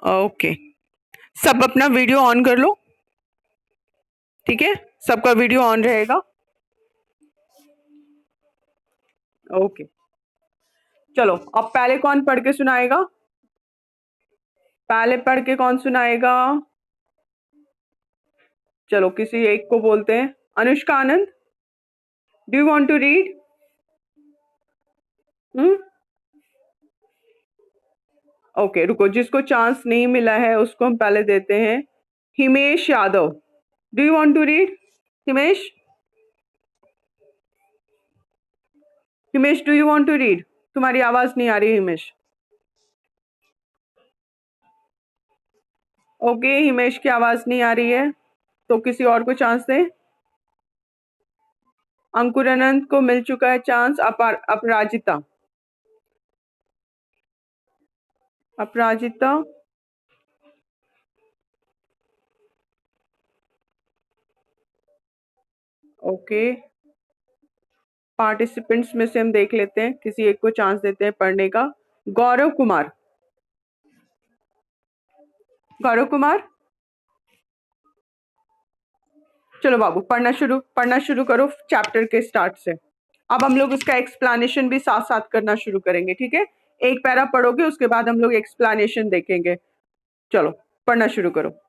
Okay, सब अपना video on कर लो, ठीक है, सबका वीडियो ऑन रहेगा। ओके, चलो अब पहले कौन पढ़ के सुनाएगा? पहले पढ़ के कौन सुनाएगा? चलो किसी एक को बोलते हैं। Anushka Anand, do you want to read? Okay रुको, जिसको चांस नहीं मिला है उसको हम पहले देते हैं। Himesh Yadav, do you want to read? Himesh, Himesh do you want to read? तुम्हारी आवाज नहीं आ रही हिमेश। ओके, हिमेश की आवाज नहीं आ रही है, तो किसी और को चांस दें। अंकुर अनंत को मिल चुका है चांस। अपराजिता, अपराजिता, ओके, पार्टिसिपेंट्स में से हम देख लेते हैं, किसी एक को चांस देते हैं पढ़ने का। गौरव कुमार, गौरव कुमार, चलो बाबू पढ़ना शुरू करो चैप्टर के स्टार्ट से। अब हम लोग उसका एक्सप्लेनेशन भी साथ साथ करना शुरू करेंगे, ठीक है? एक पैरा पढ़ोगे, उसके बाद हम लोग एक्सप्लेनेशन देखेंगे। चलो पढ़ना शुरू करो।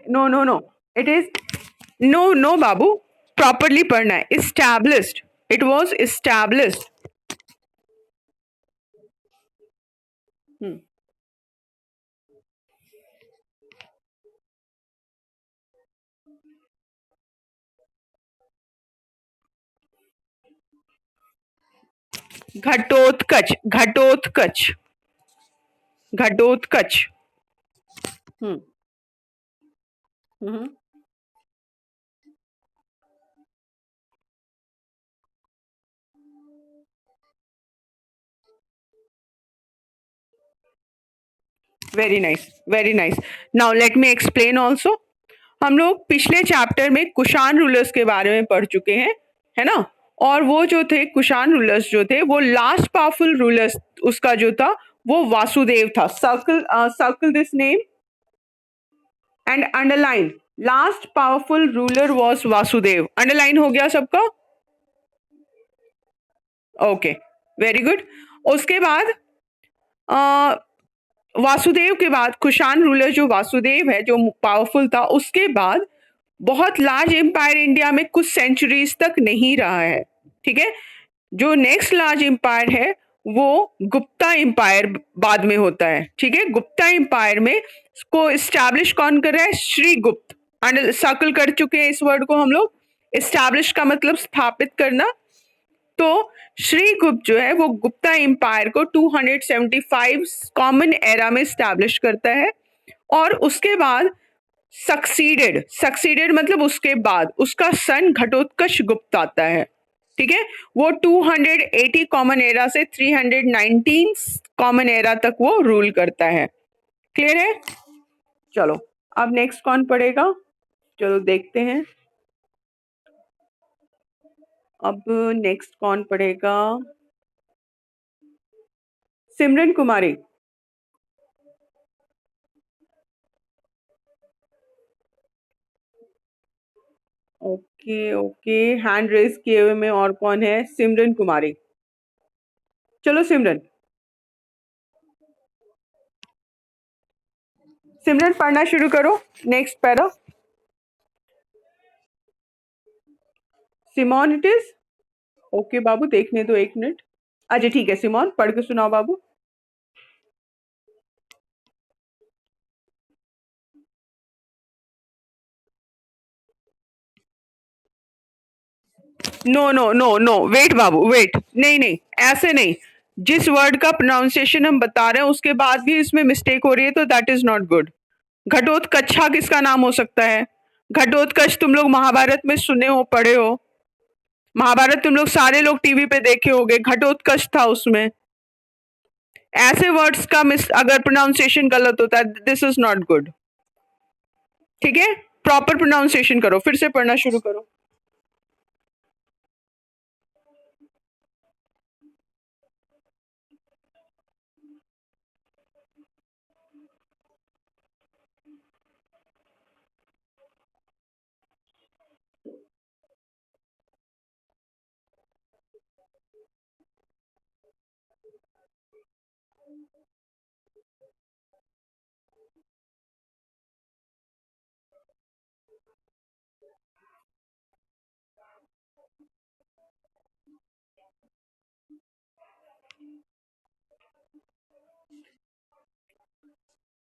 No no no, it is no no बाबू, प्रॉपरली पढ़ना है। Established, it was established. Ghatotkacha, Ghatotkacha, Ghatotkacha. Very nice, very nice. Now let me explain also. हम लोग पिछले चैप्टर में कुषाण रूलर्स के बारे में पढ़ चुके हैं, है ना? और वो जो थे कुषाण रूलर्स जो थे, वो लास्ट पावरफुल रूलर्स उसका जो था वो वासुदेव था। Circle this name and underline, last powerful ruler was Vasudev. Underline हो गया सबका? Okay, very good. उसके बाद वासुदेव के बाद, कुषाण रूलर जो वासुदेव है जो पावरफुल था, उसके बाद बहुत लार्ज एम्पायर इंडिया में कुछ सेंचुरीज तक नहीं रहा है, ठीक है? जो नेक्स्ट लार्ज एम्पायर है वो गुप्ता एम्पायर बाद में होता है, ठीक है? गुप्ता एम्पायर में को एस्टैब्लिश कौन कर रहा है? श्रीगुप्त। सर्कल कर चुके हैं इस वर्ड को हम लोग। एस्टैब्लिश का मतलब स्थापित करना। तो श्रीगुप्त जो है वो गुप्ता एम्पायर को 275 कॉमन एरा में एस्टैब्लिश करता है, और उसके बाद सक्सीडेड मतलब उसके बाद उसका सन घटोत्कच गुप्त आता है, ठीक है? वो 280 कॉमन एरा से 319 कॉमन एरा तक वो रूल करता है। क्लियर है? चलो अब नेक्स्ट कौन पढ़ेगा? चलो देखते हैं, अब नेक्स्ट कौन पढ़ेगा? सिमरन कुमारी। ओके ओके, हैंड रेज किए हुए में और कौन है? सिमरन कुमारी। चलो सिमरन, सिमरन पढ़ना शुरू करो next para. Simone it is. Okay बाबू, देखने दो एक मिनट। अच्छा ठीक है, सिमोन पढ़ के सुनाओ बाबू। No no no no, wait बाबू वेट, नहीं नहीं ऐसे नहीं। जिस वर्ड का प्रोनाउंसिएशन हम बता रहे हैं उसके बाद भी इसमें मिस्टेक हो रही है तो that is not good. Ghatotkacha किसका नाम हो सकता है? घटोत्कच तुम लोग महाभारत में सुने हो, पढ़े हो। महाभारत तुम लोग सारे लोग टीवी पे देखे होंगे, घटोत्कच था उसमें। ऐसे वर्ड्स का मिस अगर प्रोनाउंसिएशन गलत होता है, दिस इज नॉट गुड। ठीक है, प्रॉपर प्रोनाउंसिएशन करो, फिर से पढ़ना शुरू करो।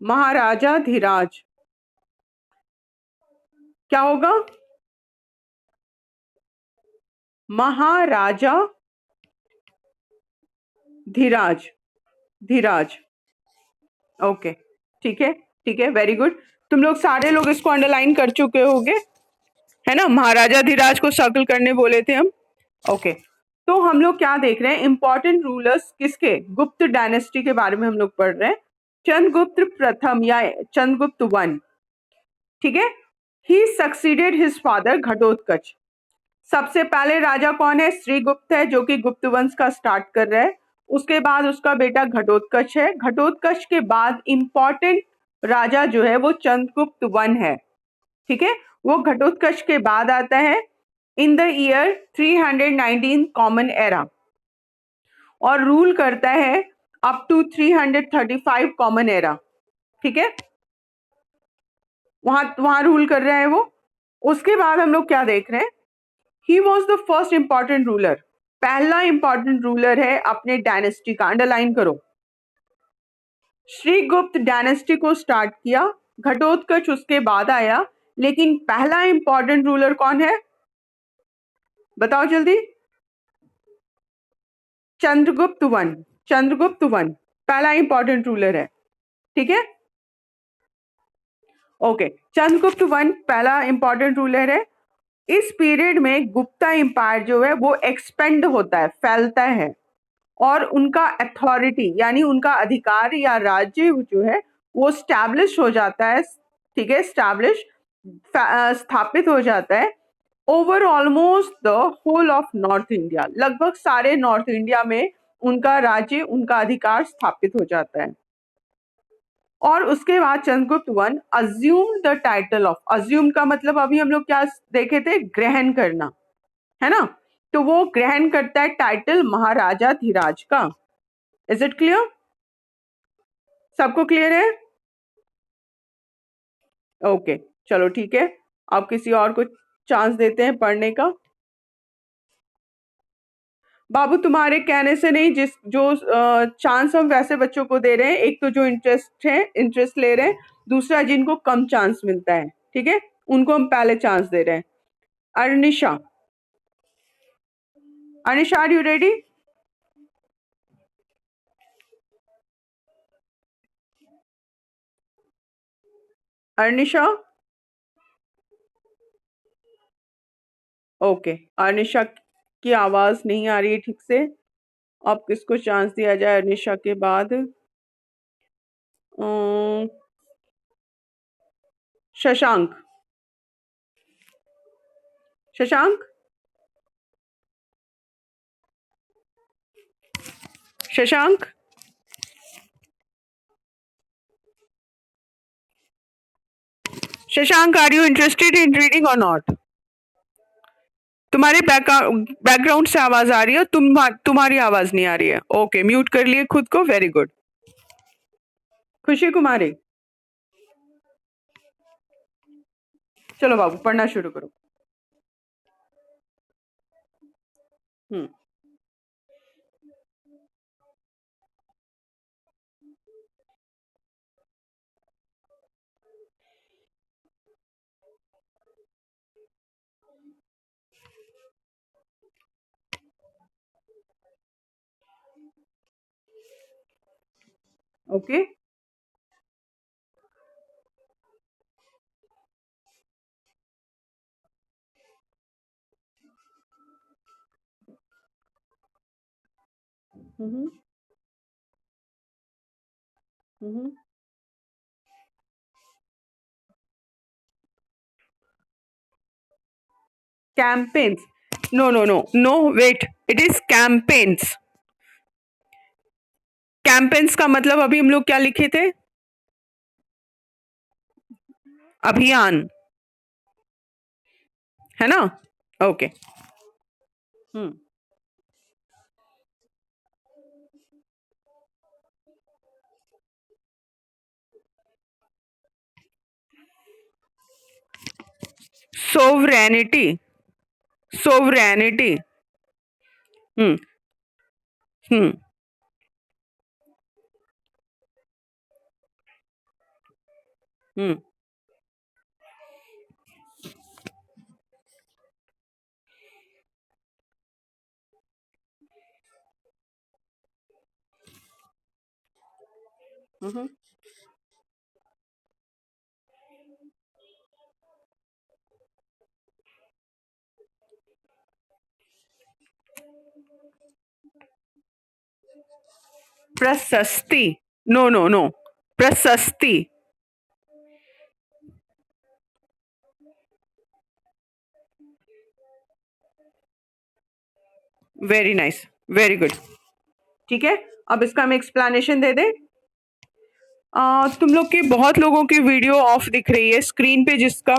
महाराजा धीराज क्या होगा? महाराजा धीराज, धीराज। ओके, ठीक है, ठीक है, वेरी गुड। तुम लोग सारे लोग इसको अंडरलाइन कर चुके होंगे, है ना? महाराजा धीराज को सर्कल करने बोले थे हम। ओके, तो हम लोग क्या देख रहे हैं? इंपॉर्टेंट रूलर्स किसके? गुप्त डायनेस्टी के बारे में हम लोग पढ़ रहे हैं। चंद्रगुप्त प्रथम या चंद्रगुप्त वन, ठीक है। ही सक्सीडेड हिज फादर घटोत्कच। सबसे पहले राजा कौन है? श्रीगुप्त है, जो कि गुप्त वंश का स्टार्ट कर रहा है। उसके बाद उसका बेटा घटोत्कच है। घटोत्कच के बाद इंपॉर्टेंट राजा जो है वो चंद्रगुप्त वन है, ठीक है। वो घटोत्कच के बाद आता है in the year 319 common era, और रूल करता है अप टू 335 कॉमन एरा, ठीक है। वहां वहां रूल कर रहा है वो। उसके बाद हम लोग क्या देख रहे हैं? He was the first important ruler. पहला इंपॉर्टेंट रूलर है अपने डायनेस्टी का, अंडरलाइन करो। श्रीगुप्त डायनेस्टी को स्टार्ट किया, घटोत्कच उसके बाद आया, लेकिन पहला इंपॉर्टेंट रूलर कौन है? बताओ जल्दी। चंद्रगुप्त वन, चंद्रगुप्त वन पहला इंपॉर्टेंट रूलर है, ठीक है। ओके, चंद्रगुप्त वन पहला इंपॉर्टेंट रूलर है। इस पीरियड में गुप्ता एम्पायर जो है वो एक्सपेंड होता है, फैलता है, और उनका अथॉरिटी यानी उनका अधिकार या राज्य जो है वो स्टैब्लिश हो जाता है, ठीक है, स्टैब्लिश स्थापित हो जाता है over almost the whole of north India. लगभग सारे नॉर्थ इंडिया में उनका राज्य, उनका अधिकार स्थापित हो जाता है। और उसके बाद Chandragupta one assume the title of, assume का मतलब अभी हम लोग क्या देखे थे? ग्रहण करना, है ना? तो वो ग्रहण करता है टाइटल महाराजा धीराज का। Is it clear? सबको क्लियर है? ओके, चलो ठीक है। अब किसी और को चांस देते हैं पढ़ने का। बाबू तुम्हारे कहने से नहीं, जिस जो चांस हम वैसे बच्चों को दे रहे हैं, एक तो जो इंटरेस्ट है, इंटरेस्ट ले रहे हैं, दूसरा जिनको कम चांस मिलता है, ठीक है, उनको हम पहले चांस दे रहे हैं। अर्निशा, अर्निशा आर यू रेडी? अर्निशा, ओके, अर्निशा की आवाज नहीं आ रही है ठीक से। अब किसको चांस दिया जाए अर्निशा के बाद? Shashank, Shashank, Shashank, Shashank, are you interested in reading or not? तुम्हारे बैकग्राउंड से आवाज आ रही है, तुम्हारी आवाज नहीं आ रही है। ओके, म्यूट कर लिए खुद को, वेरी गुड। खुशी कुमारी, चलो बाबू पढ़ना शुरू करो। Hmm, okay, hmm hmm campaigns. No, no, no, no, wait, it is campaigns. Campaigns का मतलब अभी हम लोग क्या लिखे थे? अभियान, है ना? ओके। हम्म सोवरेनिटी, सोवरेनिटी। हम्म हम्म हम्म हम्म प्रशस्ति। नो नो नो, प्रशस्ति। Very nice, very good. ठीक है, अब इसका हम एक्सप्लेनेशन दे दें। तुम लोग के बहुत लोगों की वीडियो ऑफ दिख रही है स्क्रीन पे, जिसका